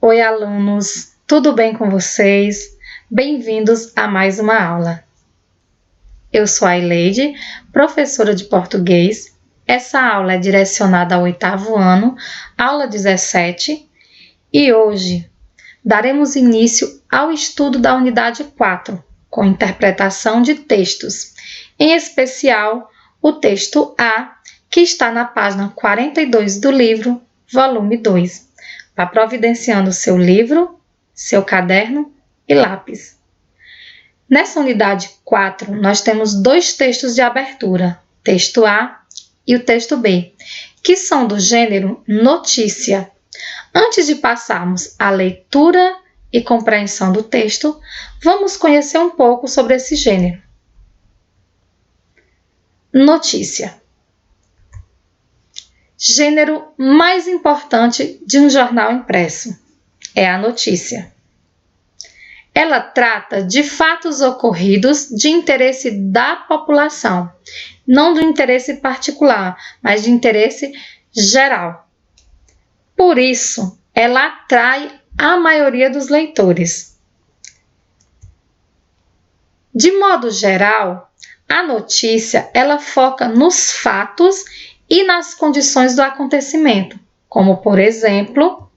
Oi, alunos, tudo bem com vocês? Bem-vindos a mais uma aula. Eu sou a Ileide, professora de português. Essa aula é direcionada ao 8º ano, aula 17, e hoje daremos início ao estudo da unidade 4, com interpretação de textos, em especial o texto A, que está na página 42 do livro, volume 2. Vá providenciando seu livro, seu caderno e lápis. Nessa unidade 4, nós temos dois textos de abertura, texto A e o texto B, que são do gênero notícia. Antes de passarmos à leitura e compreensão do texto, vamos conhecer um pouco sobre esse gênero. Notícia. Gênero mais importante de um jornal impresso é a notícia. Ela trata de fatos ocorridos de interesse da população, não do interesse particular, mas de interesse geral. Por isso, ela atrai a maioria dos leitores. De modo geral, a notícia ela foca nos fatos e nas condições do acontecimento, como, por exemplo,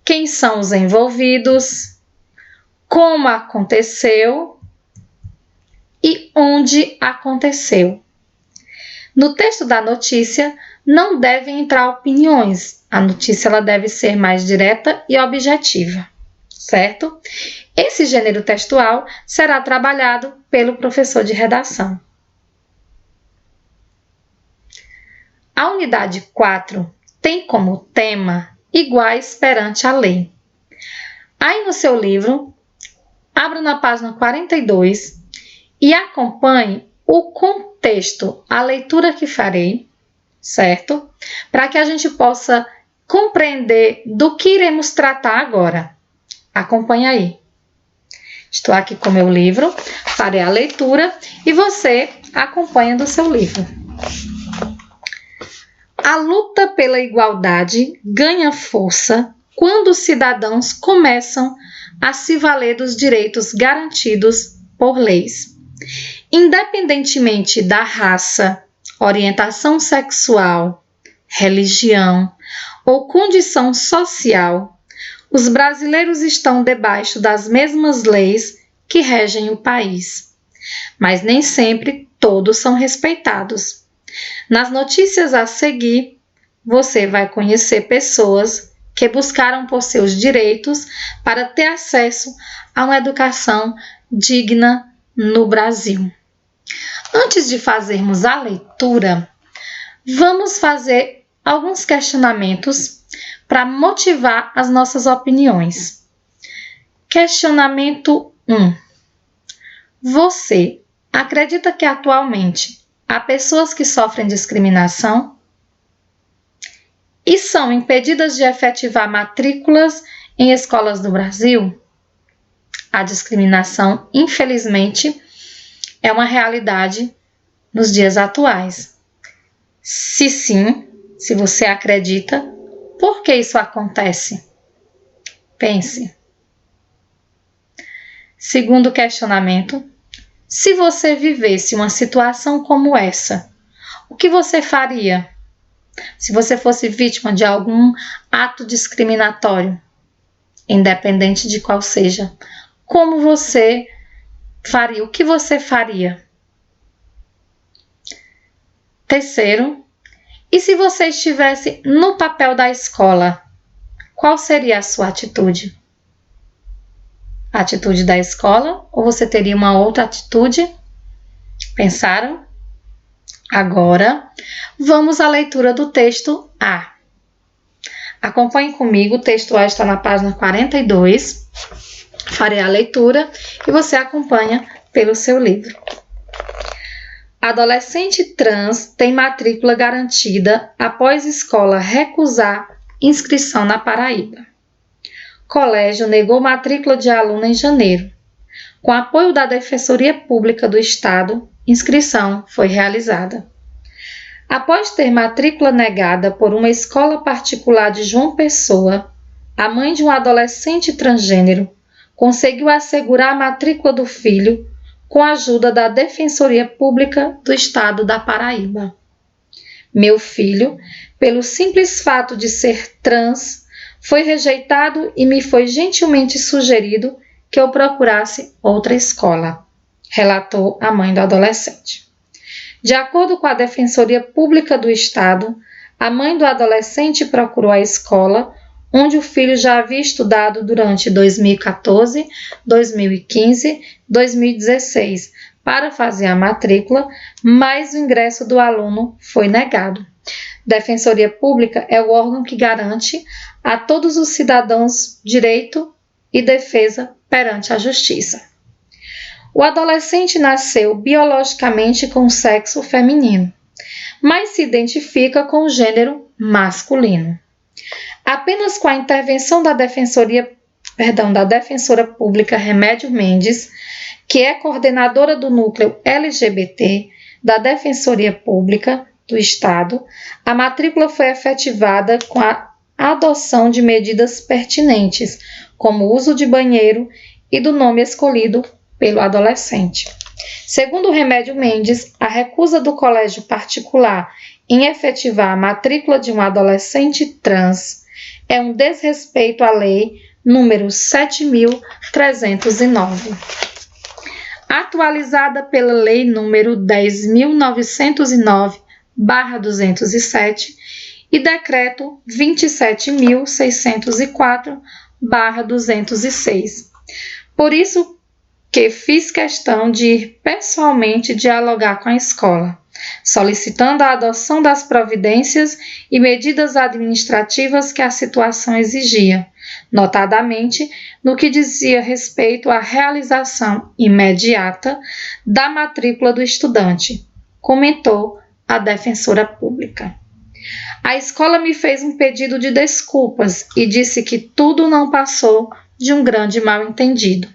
quem são os envolvidos, como aconteceu e onde aconteceu. No texto da notícia, não devem entrar opiniões. A notícia ela deve ser mais direta e objetiva, certo? Esse gênero textual será trabalhado pelo professor de redação. A unidade 4 tem como tema iguais perante a lei. Aí no seu livro, abra na página 42 e acompanhe o contexto, a leitura que farei, certo? Para que a gente possa compreender do que iremos tratar agora. Acompanhe aí. Estou aqui com meu livro, farei a leitura e você acompanha do seu livro. A luta pela igualdade ganha força quando os cidadãos começam a se valer dos direitos garantidos por leis. Independentemente da raça, orientação sexual, religião ou condição social, os brasileiros estão debaixo das mesmas leis que regem o país. Mas nem sempre todos são respeitados. Nas notícias a seguir, você vai conhecer pessoas que buscaram por seus direitos para ter acesso a uma educação digna no Brasil. Antes de fazermos a leitura, vamos fazer alguns questionamentos para motivar as nossas opiniões. Questionamento 1. Você acredita que atualmente há pessoas que sofrem discriminação e são impedidas de efetivar matrículas em escolas do Brasil? A discriminação, infelizmente, é uma realidade nos dias atuais. Se sim, se você acredita, por que isso acontece? Pense. Segundo questionamento. Se você vivesse uma situação como essa, o que você faria? Se você fosse vítima de algum ato discriminatório, independente de qual seja, como você faria? O que você faria? Terceiro, e se você estivesse no papel da escola, qual seria a sua atitude? A atitude da escola ou você teria uma outra atitude? Pensaram? Agora, vamos à leitura do texto A. Acompanhe comigo, o texto A está na página 42. Farei a leitura e você acompanha pelo seu livro. Adolescente trans tem matrícula garantida após escola recusar inscrição na Paraíba. Colégio negou matrícula de aluno em janeiro. Com apoio da Defensoria Pública do Estado, inscrição foi realizada. Após ter matrícula negada por uma escola particular de João Pessoa, a mãe de um adolescente transgênero conseguiu assegurar a matrícula do filho com a ajuda da Defensoria Pública do Estado da Paraíba. Meu filho, pelo simples fato de ser trans, foi rejeitado e me foi gentilmente sugerido que eu procurasse outra escola, relatou a mãe do adolescente. De acordo com a Defensoria Pública do Estado, a mãe do adolescente procurou a escola onde o filho já havia estudado durante 2014, 2015, 2016 para fazer a matrícula, mas o ingresso do aluno foi negado. Defensoria Pública é o órgão que garante a todos os cidadãos direito e defesa perante a justiça. O adolescente nasceu biologicamente com o sexo feminino, mas se identifica com o gênero masculino. Apenas com a intervenção da Defensora Pública Remédio Mendes, que é coordenadora do núcleo LGBT da Defensoria Pública do Estado, a matrícula foi efetivada com a adoção de medidas pertinentes, como o uso de banheiro e do nome escolhido pelo adolescente. Segundo o Remédio Mendes, a recusa do colégio particular em efetivar a matrícula de um adolescente trans é um desrespeito à lei número 7.309, atualizada pela lei número 10.909/207 e decreto 27.604/206. Por isso que fiz questão de ir pessoalmente dialogar com a escola, solicitando a adoção das providências e medidas administrativas que a situação exigia, notadamente no que dizia respeito à realização imediata da matrícula do estudante, comentou a defensora pública. A escola me fez um pedido de desculpas e disse que tudo não passou de um grande mal-entendido.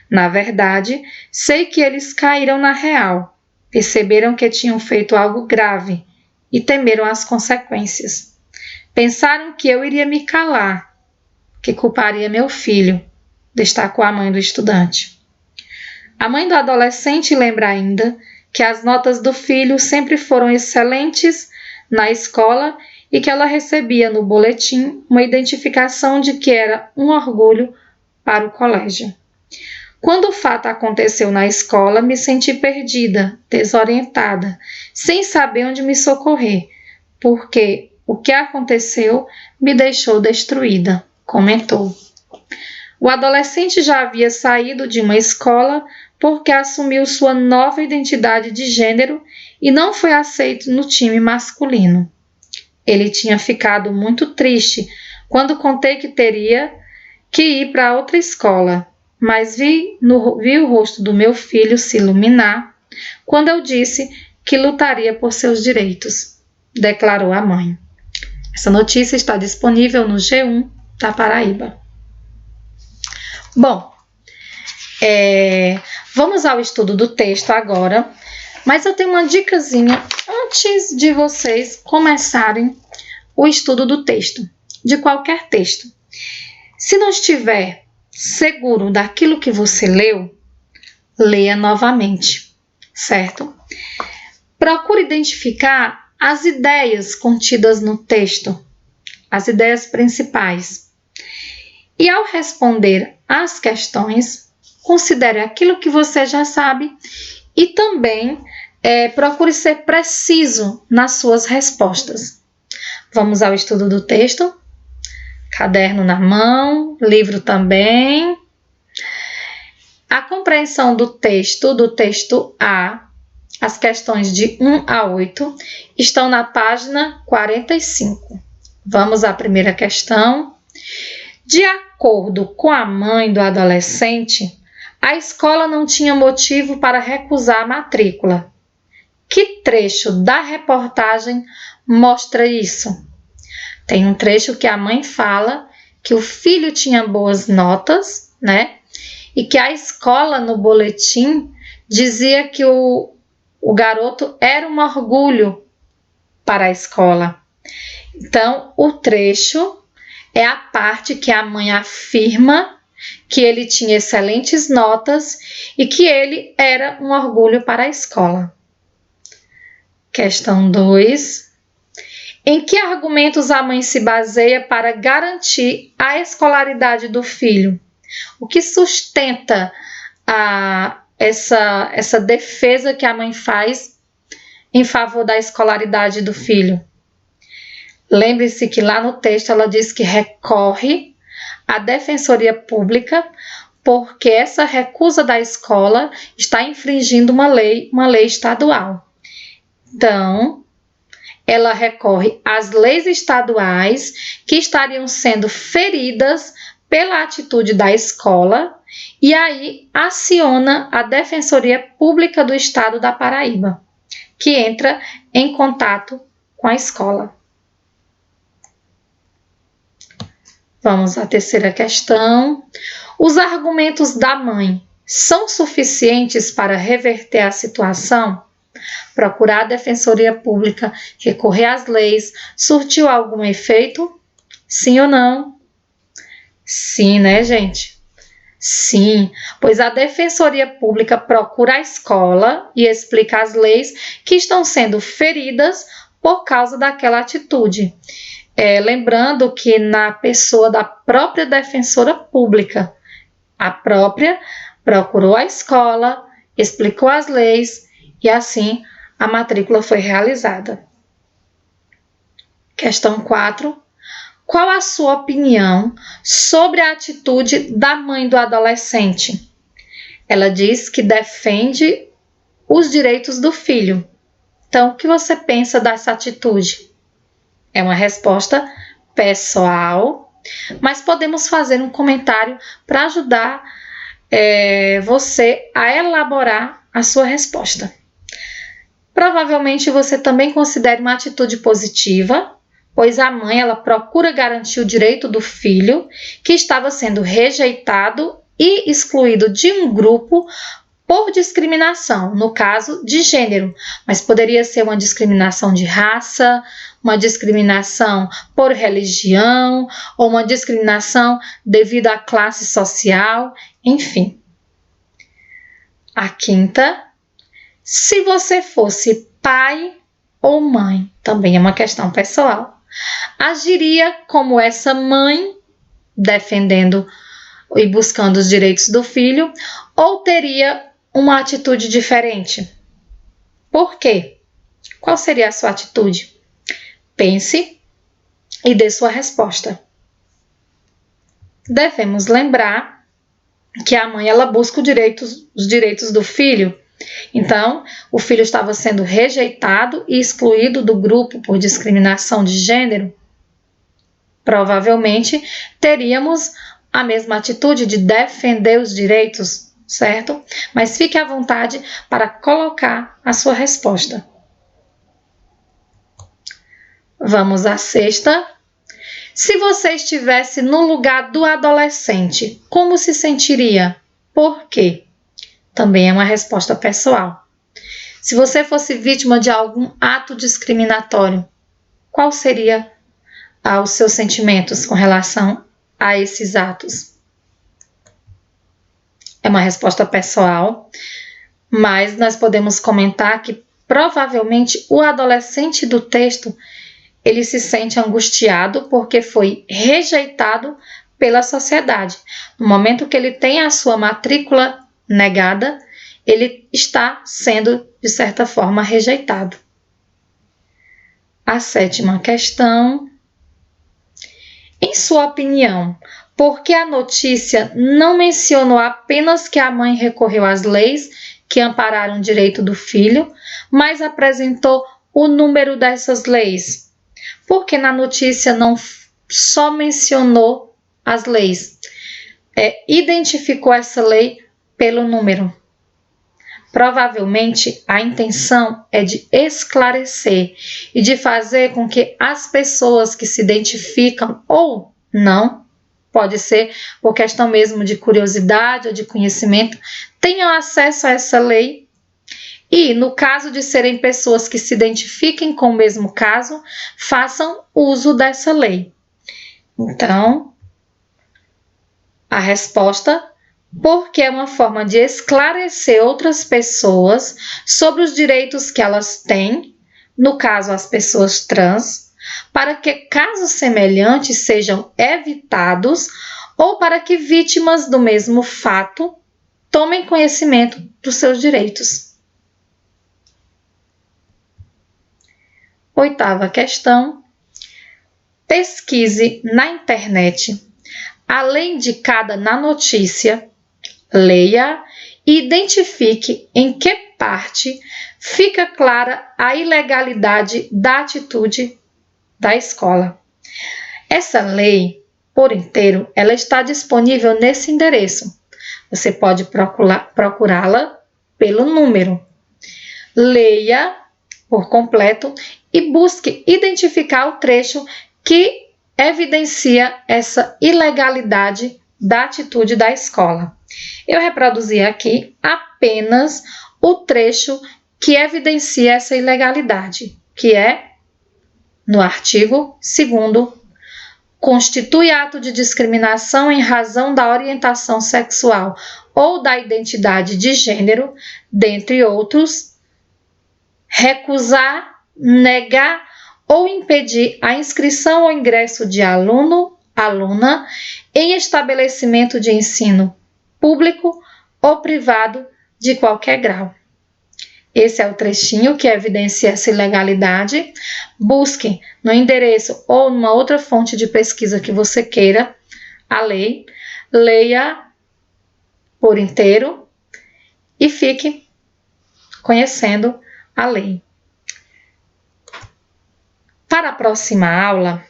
Na verdade, sei que eles caíram na real, perceberam que tinham feito algo grave e temeram as consequências. Pensaram que eu iria me calar, que culparia meu filho, destacou a mãe do estudante. A mãe do adolescente lembra ainda que as notas do filho sempre foram excelentes na escola e que ela recebia no boletim uma identificação de que era um orgulho para o colégio. Quando o fato aconteceu na escola, me senti perdida, desorientada, sem saber onde me socorrer, porque o que aconteceu me deixou destruída, comentou. O adolescente já havia saído de uma escola porque assumiu sua nova identidade de gênero e não foi aceito no time masculino. Ele tinha ficado muito triste quando contei que teria que ir para outra escola, mas vi o rosto do meu filho se iluminar quando eu disse que lutaria por seus direitos, declarou a mãe. Essa notícia está disponível no G1 da Paraíba. Bom, vamos ao estudo do texto agora, mas eu tenho uma dicasinha antes de vocês começarem o estudo do texto, de qualquer texto. Se não estiver seguro daquilo que você leu, leia novamente, certo? Procure identificar as ideias contidas no texto, as ideias principais. E ao responder às questões, considere aquilo que você já sabe e também procure ser preciso nas suas respostas. Vamos ao estudo do texto? Caderno na mão, livro também. A compreensão do texto A, as questões de 1 a 8, estão na página 45. Vamos à primeira questão. De acordo com a mãe do adolescente, a escola não tinha motivo para recusar a matrícula. Que trecho da reportagem mostra isso? Tem um trecho que a mãe fala que o filho tinha boas notas, né? E que a escola, no boletim, dizia que o garoto era um orgulho para a escola. Então, o trecho é a parte que a mãe afirma que ele tinha excelentes notas e que ele era um orgulho para a escola. Questão 2. Em que argumentos a mãe se baseia para garantir a escolaridade do filho? O que sustenta essa defesa que a mãe faz em favor da escolaridade do filho? Lembre-se que lá no texto ela diz que recorre à Defensoria Pública porque essa recusa da escola está infringindo uma lei estadual. Então, ela recorre às leis estaduais que estariam sendo feridas pela atitude da escola e aí aciona a Defensoria Pública do Estado da Paraíba, que entra em contato com a escola. Vamos à terceira questão. Os argumentos da mãe são suficientes para reverter a situação? Procurar a Defensoria Pública, recorrer às leis, surtiu algum efeito? Sim ou não? Sim, né, gente? Sim, pois a Defensoria Pública procura a escola e explica as leis que estão sendo feridas por causa daquela atitude. Lembrando que na pessoa da própria Defensora Pública, a própria procurou a escola, explicou as leis e assim a matrícula foi realizada. Questão 4. Qual a sua opinião sobre a atitude da mãe do adolescente? Ela diz que defende os direitos do filho. Então, o que você pensa dessa atitude? É uma resposta pessoal, mas podemos fazer um comentário para ajudar você a elaborar a sua resposta. Provavelmente você também considera uma atitude positiva, pois a mãe ela procura garantir o direito do filho que estava sendo rejeitado e excluído de um grupo por discriminação, no caso de gênero, mas poderia ser uma discriminação de raça, uma discriminação por religião ou uma discriminação devido à classe social, enfim. A quinta, se você fosse pai ou mãe, também é uma questão pessoal, agiria como essa mãe, defendendo e buscando os direitos do filho, ou teria uma atitude diferente? Por quê? Qual seria a sua atitude? Pense e dê sua resposta. Devemos lembrar que a mãe ela busca os direitos do filho. Então, o filho estava sendo rejeitado e excluído do grupo por discriminação de gênero. Provavelmente teríamos a mesma atitude de defender os direitos, certo? Mas fique à vontade para colocar a sua resposta. Vamos à sexta. Se você estivesse no lugar do adolescente, como se sentiria? Por quê? Também é uma resposta pessoal. Se você fosse vítima de algum ato discriminatório, qual seria os seus sentimentos com relação a esses atos? É uma resposta pessoal, mas nós podemos comentar que provavelmente o adolescente do texto ele se sente angustiado porque foi rejeitado pela sociedade. No momento que ele tem a sua matrícula negada, ele está sendo, de certa forma, rejeitado. A sétima questão. Em sua opinião, por que a notícia não mencionou apenas que a mãe recorreu às leis que ampararam o direito do filho, mas apresentou o número dessas leis? Por que na notícia não só mencionou as leis? Identificou essa lei pelo número. Provavelmente a intenção é de esclarecer e de fazer com que as pessoas que se identificam ou não, pode ser por questão mesmo de curiosidade ou de conhecimento, tenham acesso a essa lei. E, no caso de serem pessoas que se identifiquem com o mesmo caso, façam uso dessa lei. Então, a resposta: porque é uma forma de esclarecer outras pessoas sobre os direitos que elas têm, no caso as pessoas trans, para que casos semelhantes sejam evitados ou para que vítimas do mesmo fato tomem conhecimento dos seus direitos. 8ª questão. Pesquise na internet a lei indicada na notícia, leia e identifique em que parte fica clara a ilegalidade da atitude da escola. Essa lei, por inteiro, ela está disponível nesse endereço. Você pode procurá-la pelo número. Leia por completo e busque identificar o trecho que evidencia essa ilegalidade da atitude da escola. Eu reproduzi aqui apenas o trecho que evidencia essa ilegalidade, que é no artigo 2º, constitui ato de discriminação em razão da orientação sexual ou da identidade de gênero, dentre outros, recusar, negar ou impedir a inscrição ou ingresso de aluno, aluna em estabelecimento de ensino público ou privado de qualquer grau. Esse é o trechinho que evidencia essa ilegalidade. Busque no endereço ou numa outra fonte de pesquisa que você queira a lei, leia por inteiro e fique conhecendo a lei. Para a próxima aula,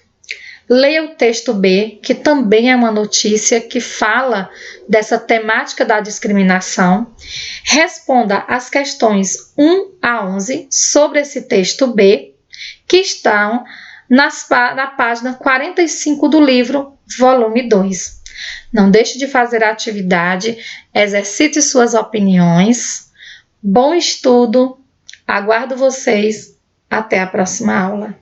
leia o texto B, que também é uma notícia que fala dessa temática da discriminação. Responda as questões 1 a 11 sobre esse texto B, que estão na página 45 do livro, volume 2. Não deixe de fazer a atividade, exercite suas opiniões. Bom estudo, aguardo vocês. Até a próxima aula.